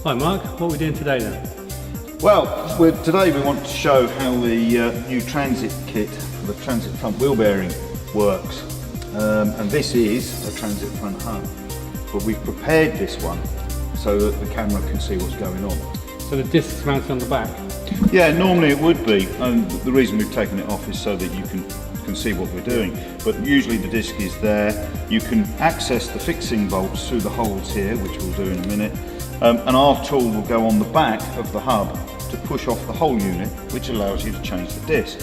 Hi Mark, what are we doing today then? Well, today we want to show how the new transit kit for the transit front wheel bearing works. And this is a transit front hub, but we've prepared this one so that the camera can see what's going on. So the disc's mounted on the back? Yeah, normally it would be, and the reason we've taken it off is so that you can see what we're doing. But usually the disc is there. You can access the fixing bolts through the holes here, which we'll do in a minute. And our tool will go on the back of the hub to push off the whole unit, which allows you to change the disc.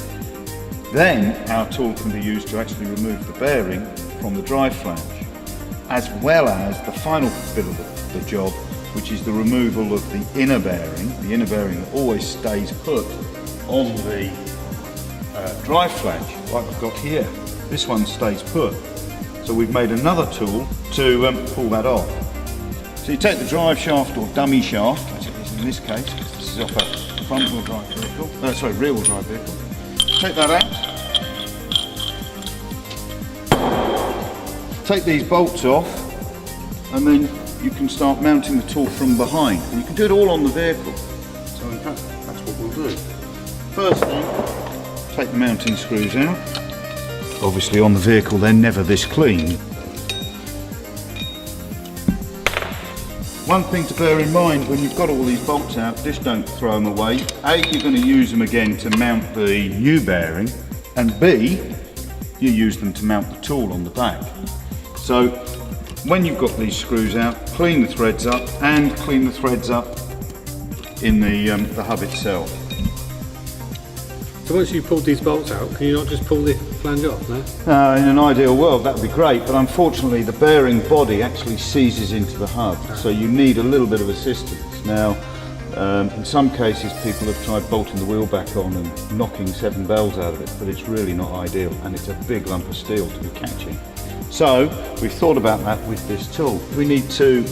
Then our tool can be used to actually remove the bearing from the drive flange, as well as the final bit of the job, which is the removal of the inner bearing that always stays put on the drive flange, like I've got here. This one stays put. So we've made another tool to pull that off. So you take the drive shaft or dummy shaft, as it is in this case, because this is off a front wheel drive vehicle, rear wheel drive vehicle. Take that out. Take these bolts off, and then you can start mounting the tool from behind. And you can do it all on the vehicle. So in fact, that's what we'll do. First thing, take the mounting screws out. Obviously on the vehicle they're never this clean. One thing to bear in mind when you've got all these bolts out, just don't throw them away. A, you're going to use them again to mount the new bearing, and B, you use them to mount the tool on the back. So when you've got these screws out, clean the threads up and clean the threads up in the hub itself. So once you've pulled these bolts out, can you not just pull the flange off, no? In an ideal world that would be great, but unfortunately the bearing body actually seizes into the hub, so you need a little bit of assistance. Now, in some cases people have tried bolting the wheel back on and knocking 7 bells out of it, but it's really not ideal, and it's a big lump of steel to be catching. So we've thought about that with this tool. We need to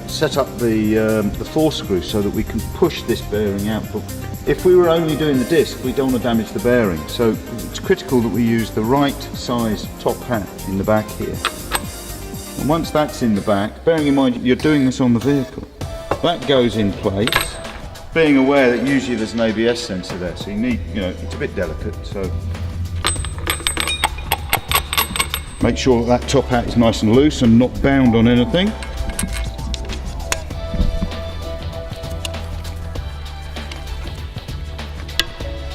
set up the force screw so that we can push this bearing out. But if we were only doing the disc, we don't want to damage the bearing. So it's critical that we use the right size top hat in the back here. And once that's in the back, bearing in mind you're doing this on the vehicle, that goes in place. Being aware that usually there's an ABS sensor there, so you need, it's a bit delicate. So make sure that top hat is nice and loose and not bound on anything.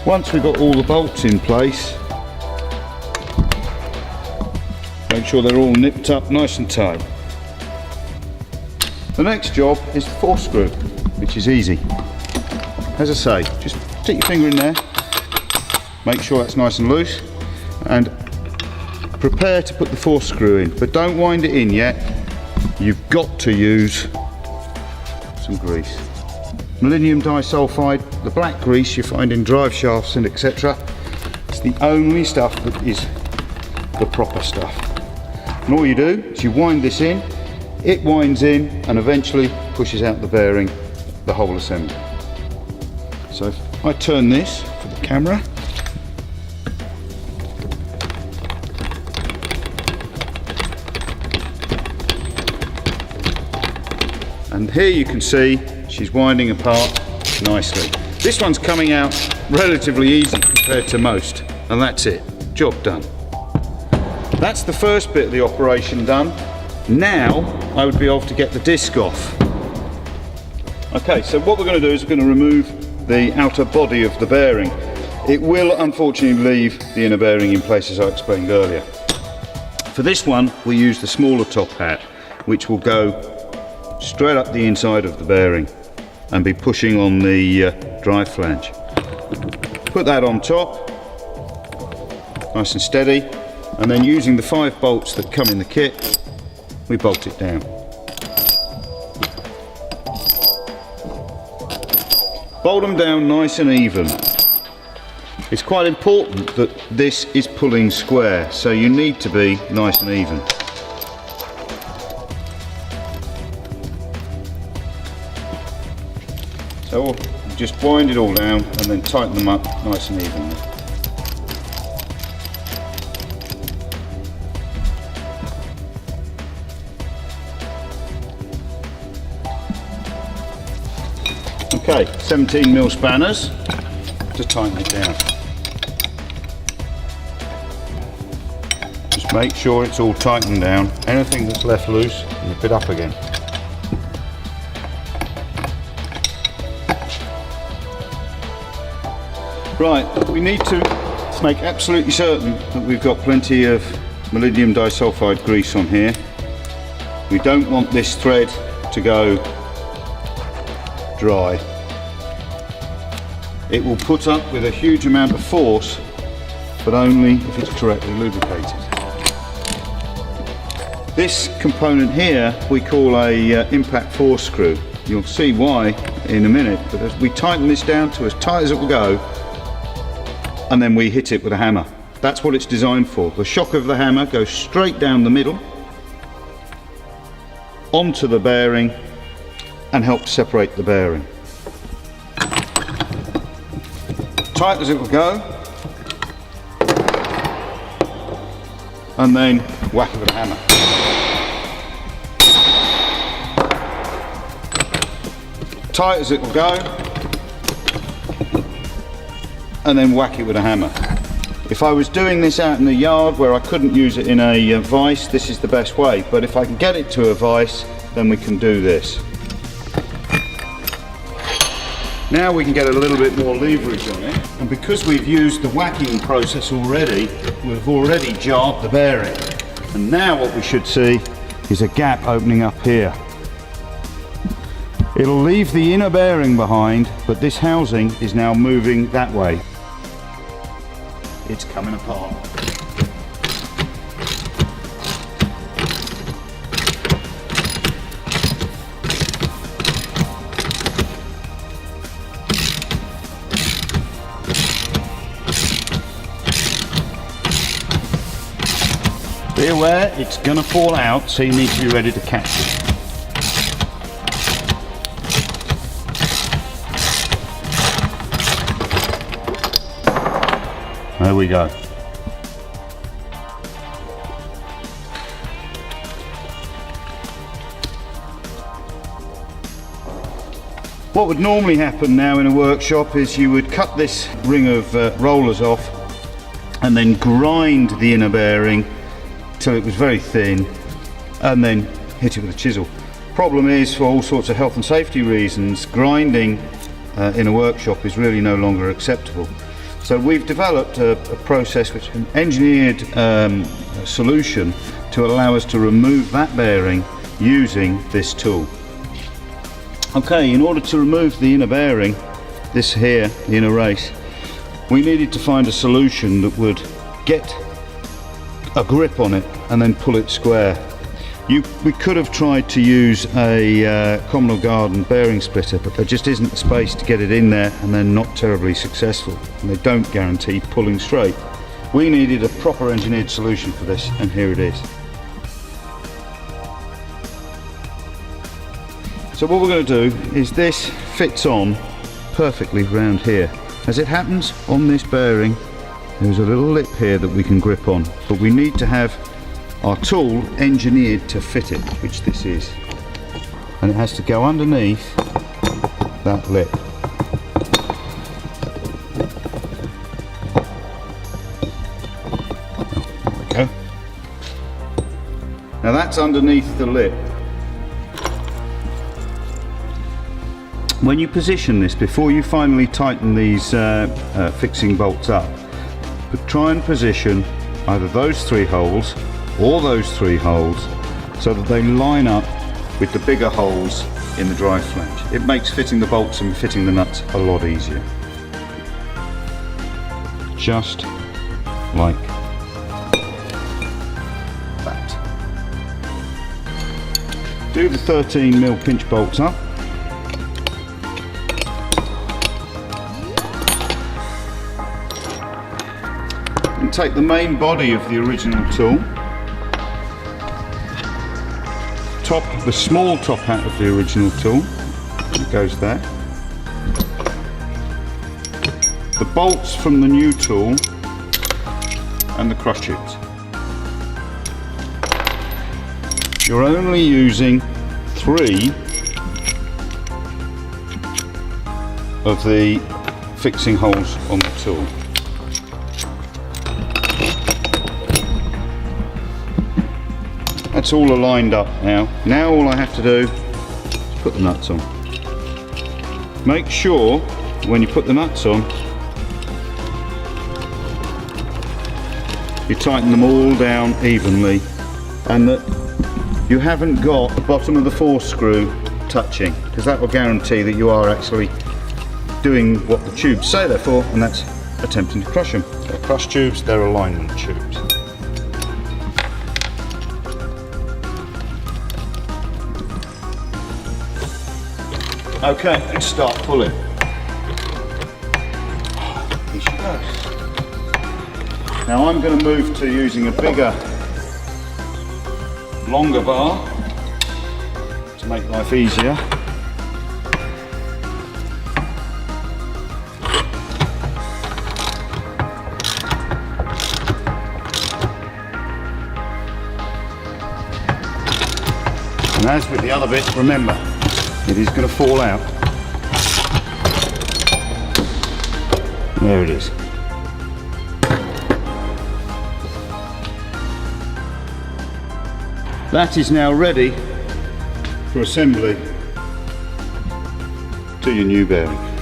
Once we've got all the bolts in place, make sure they're all nipped up nice and tight. The next job is the force screw, which is easy. As I say, just stick your finger in there, make sure that's nice and loose, and prepare to put the force screw in, but don't wind it in yet. You've got to use some grease. Millennium disulfide, the black grease you find in drive shafts and etc. It's the only stuff that is the proper stuff. And all you do is you wind this in, it winds in and eventually pushes out the bearing, the whole assembly. So if I turn this for the camera, and here you can see she's winding apart nicely. This one's coming out relatively easy compared to most, and that's it, job done. That's the first bit of the operation done. Now I would be able to get the disc off. Okay, so what we're going to do is we're going to remove the outer body of the bearing. It will unfortunately leave the inner bearing in place, as I explained earlier. For this one we use the smaller top hat, which will go straight up the inside of the bearing and be pushing on the drive flange. Put that on top, nice and steady, and then using the 5 bolts that come in the kit, we bolt it down. Bolt them down nice and even. It's quite important that this is pulling square, so you need to be nice and even. So we'll just wind it all down and then tighten them up nice and evenly. Okay, 17mm spanners to tighten it down. Just make sure it's all tightened down. Anything that's left loose, nip it up again. Right, we need to make absolutely certain that we've got plenty of molybdenum disulfide grease on here. We don't want this thread to go dry. It will put up with a huge amount of force, but only if it's correctly lubricated. This component here we call a impact force screw. You'll see why in a minute, but as we tighten this down to as tight as it will go, and then we hit it with a hammer. That's what it's designed for. The shock of the hammer goes straight down the middle onto the bearing and helps separate the bearing. Tight as it will go, and then whack it with a hammer. Tight as it will go, and then whack it with a hammer. If I was doing this out in the yard where I couldn't use it in a vise, this is the best way, but if I can get it to a vise, then we can do this. Now we can get a little bit more leverage on it, and because we've used the whacking process already, we've already jarred the bearing. And now what we should see is a gap opening up here. It'll leave the inner bearing behind, but this housing is now moving that way. It's coming apart. Be aware, it's going to fall out, so you need to be ready to catch it. There we go. What would normally happen now in a workshop is you would cut this ring of rollers off and then grind the inner bearing till it was very thin and then hit it with a chisel. Problem is, for all sorts of health and safety reasons, grinding in a workshop is really no longer acceptable. So we've developed a process, which is an engineered solution to allow us to remove that bearing using this tool. Okay, in order to remove the inner bearing, this here, the inner race, we needed to find a solution that would get a grip on it and then pull it square. We could have tried to use a common or garden bearing splitter, but there just isn't the space to get it in there, and they're not terribly successful, and they don't guarantee pulling straight. We needed a proper engineered solution for this, and here it is. So what we're going to do is, this fits on perfectly round here. As it happens, on this bearing there's a little lip here that we can grip on, but we need to have our tool engineered to fit it, which this is, and it has to go underneath that lip. There we go. Now that's underneath the lip. When you position this, before you finally tighten these fixing bolts up, but try and position either those three holes or those three holes so that they line up with the bigger holes in the drive flange. It makes fitting the bolts and fitting the nuts a lot easier. Just like that. Do the 13mm pinch bolts up. And take the main body of the original tool, the small top hat of the original tool, it goes there, the bolts from the new tool, and the cross tubes. You're only using 3 of the fixing holes on the tool. That's all aligned up now. Now all I have to do is put the nuts on. Make sure when you put the nuts on, you tighten them all down evenly, and that you haven't got the bottom of the force screw touching, because that will guarantee that you are actually doing what the tubes say they're for, and that's attempting to crush them. They're crush tubes, they're alignment tubes. Okay, let's start pulling. Here she goes. Now I'm going to move to using a bigger, longer bar to make life easier. And as with the other bit, remember, it is going to fall out. There it is. That is now ready for assembly to your new bearing.